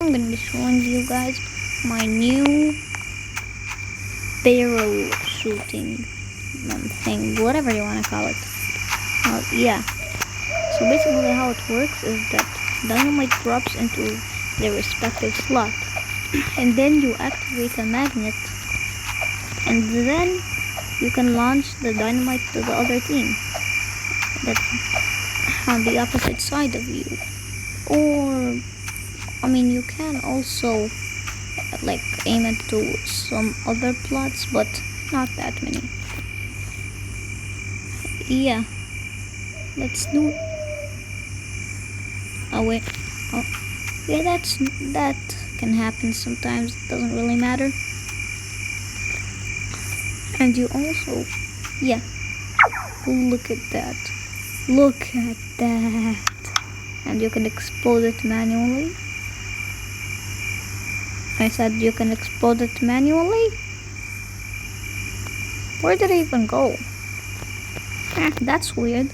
I'm gonna be showing you guys my new barrel shooting thing, whatever you want to call it. Yeah. So basically how it works is that dynamite drops into their respective slot, and then you activate a magnet, and then you can launch the dynamite to the other team that's on the opposite side of you. Or you can also like aim it to some other plots, but not that many. Yeah, let's do. Oh wait. Oh, yeah, that can happen sometimes. It doesn't really matter. And you also, yeah. Look at that. Look at that. And you can explode it manually. I said you can explode it manually? Where did it even go? That's weird.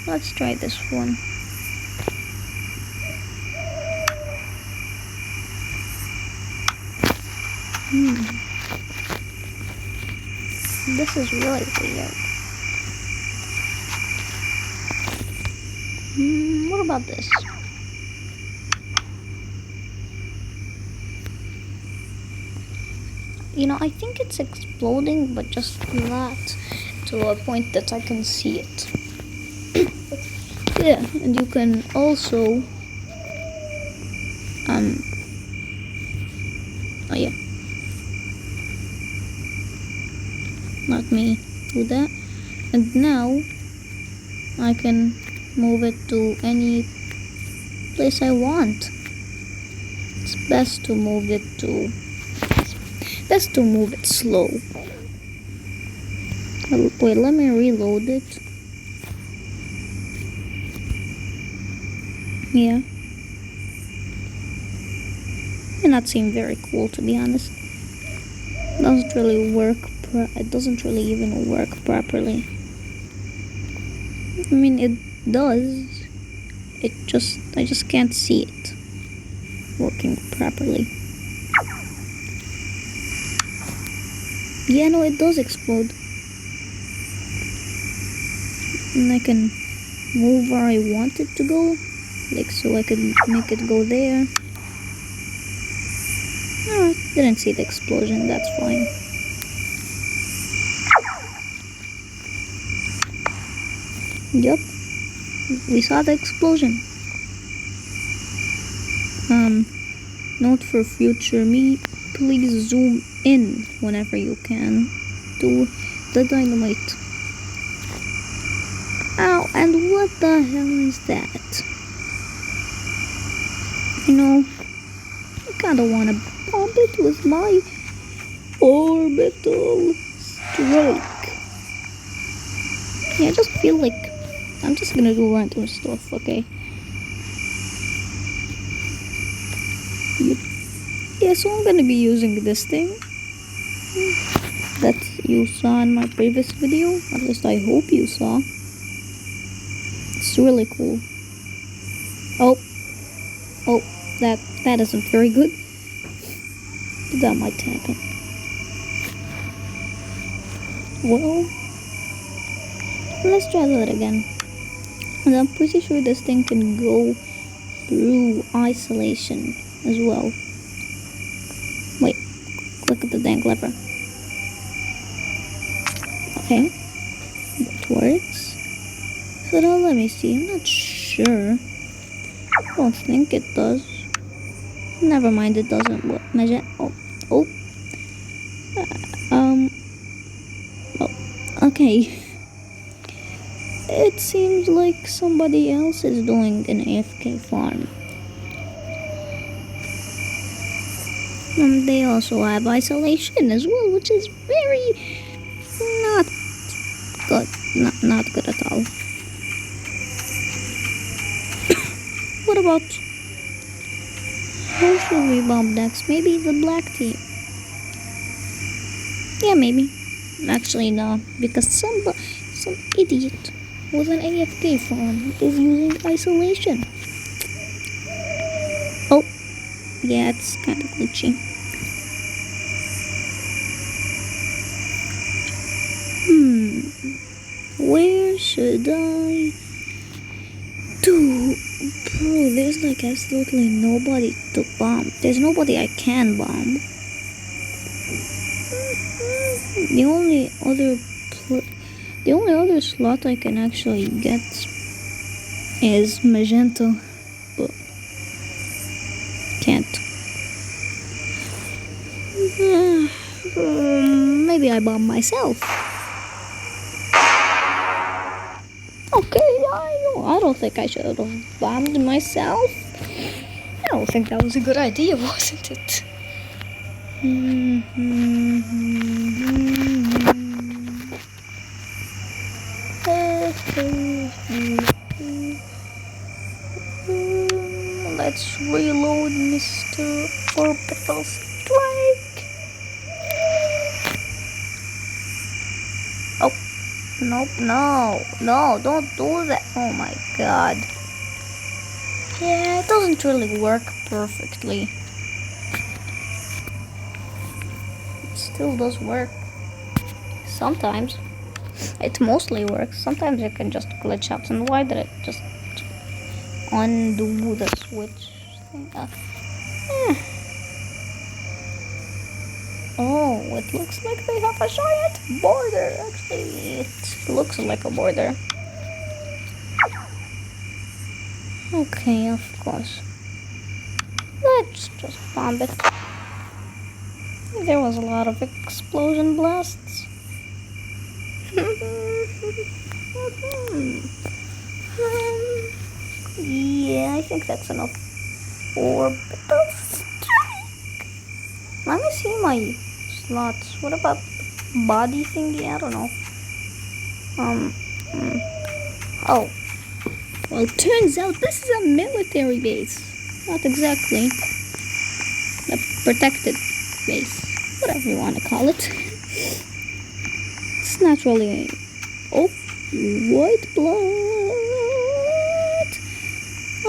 Let's try this one. This is really weird. What about this? I think it's exploding, but just not to a point that I can see it. Yeah, and you can also oh yeah, let me do that. And now I can move it to any place I want. It's best to move it slow. Wait, let me reload it. Yeah. May not seem very cool, to be honest. It doesn't really work. It doesn't really even work properly. It does. I just can't see it working properly. Yeah, no, it does explode. And I can move where I want it to go. Like, so I could make it go there. Oh, didn't see the explosion, that's fine. Yup, we saw the explosion. Note for future me, please zoom in whenever you can to the dynamite. Ow, and what the hell is that? I kinda wanna bomb it with my orbital strike. Yeah, I just feel like I'm just gonna do random stuff, okay? Yeah, so I'm gonna be using this thing that you saw in my previous video. At least I hope you saw. It's really cool. Oh, that isn't very good. That might happen. Well, let's try that again. And I'm pretty sure this thing can go through isolation as well. Wait, click the dang lever. Okay, that works. So now let me see, I'm not sure. I don't think it does. Never mind, it doesn't measure. Oh, okay. It seems like somebody else is doing an AFK farm. They also have isolation as well, which is very not good. Not good at all. What about who should we bomb next? Maybe the black team. Yeah, maybe. Actually, no, because some idiot with an AFK farm is using isolation. Oh, yeah, it's kind of glitchy. Where should I do? Bro, there's like absolutely nobody to bomb. There's nobody I can bomb. The only other the only other slot I can actually get is magenta, but can't. Maybe I bomb myself. Okay, I don't think I should have bombed myself. I don't think that was a good idea, wasn't it? Let's reload Mr. Orbital Strike. Oh, nope, no, don't do that. Oh my god. Yeah, it doesn't really work perfectly. It still does work. Sometimes. It mostly works. Sometimes it can just glitch out. And why did it just undo the switch thing? Oh, it looks like they have a giant border. Actually, it looks like a border. Okay, of course. Let's just bomb it. There was a lot of explosion blasts. Yeah, I think that's enough. Orbital strike. Let me see my slots. What about body thingy? I don't know. Oh. Well, turns out this is a military base. Not exactly. A protected base. Whatever you want to call it. It's not really... Oh, white blood.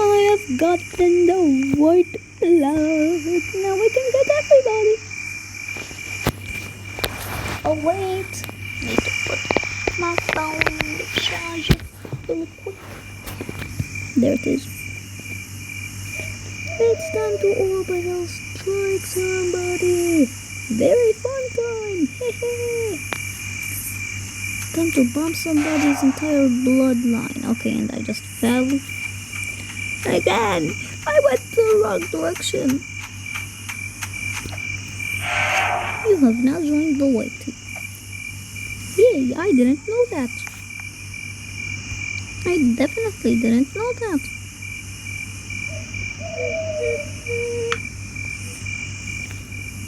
I have gotten the white blood. Now we can get everybody. Oh wait, need to put my phone in the charger really quick. There it is. It's time to orbital strike somebody. Very fun time. Hehe. Time to bomb somebody's entire bloodline. Okay, and I just fell. Again, I went the wrong direction. You have now joined the white team. Yay, I didn't know that. I definitely didn't know that.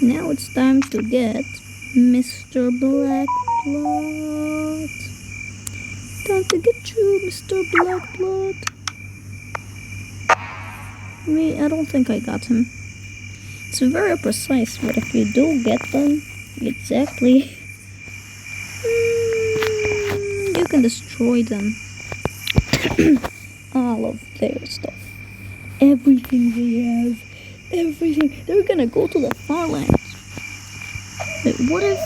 Now it's time to get Mr. Blackblood. Time to get you, Mr. Blackblood. I don't think I got him. It's very precise, but if you do get them exactly, you can destroy them. All of their stuff. Everything they have. Everything. They're gonna go to the far lands. Wait, what if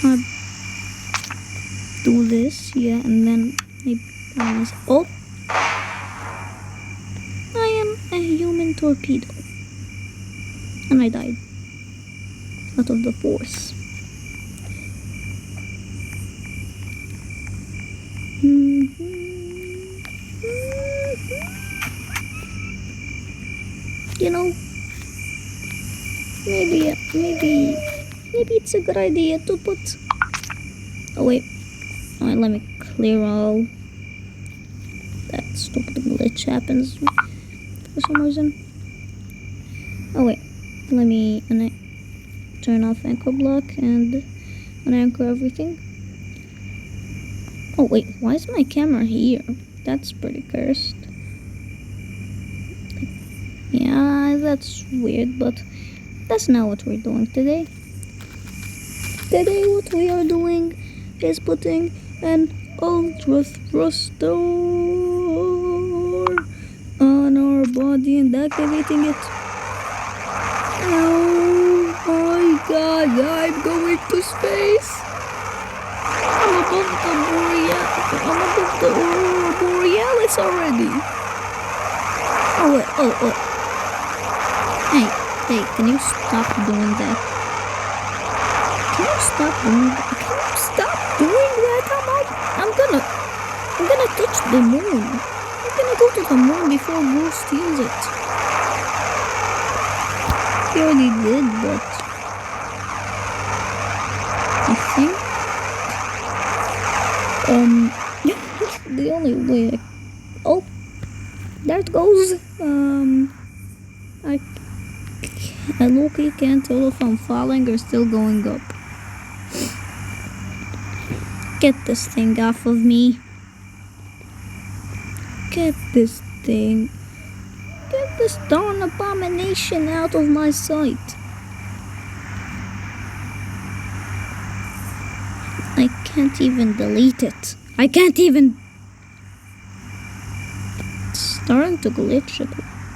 I do this? Yeah, and then maybe oh, I am a human torpedo, and I died out of the force. You know, maybe it's a good idea to put. Oh wait, alright, let me clear all that stupid glitch happens for some reason. Oh wait, let me turn off anchor block and unanchor everything. Oh wait, why is my camera here? That's pretty cursed. Yeah, that's weird, but that's not what we're doing today. Today what we are doing is putting an ultra thruster on our body and activating it. Oh my god, I'm going to space. I'm above the Aurora Borealis already. Oh wait, oh. Hey, can you stop doing that? Can you stop doing that? Can you stop doing that? I'm gonna touch the moon. I'm gonna go to the moon before Blue steals it. He already did, but I think the only way oh, there it goes. I Loki can't tell if I'm falling or still going up. Get this thing off of me. Get this thing. Get this darn abomination out of my sight. I can't even delete it. I can't even. It's starting to glitch.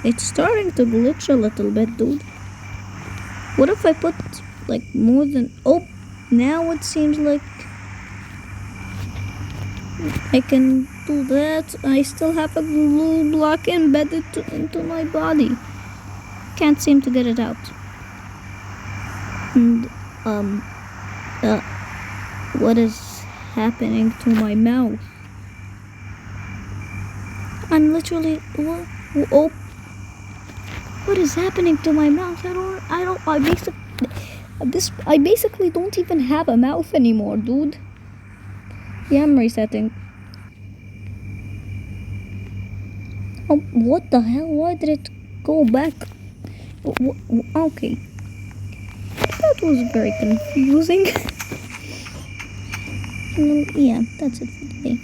It's starting to glitch a little bit, dude. What if I put like more than... Oh, now it seems like I can do that. I still have a glue block embedded into my body. Can't seem to get it out. And what is happening to my mouth? I'm literally... Oh, what is happening to my mouth? I basically don't even have a mouth anymore, dude. Yeah, I'm resetting. Oh, what the hell? Why did it go back? Okay. That was very confusing. Yeah, that's it for today.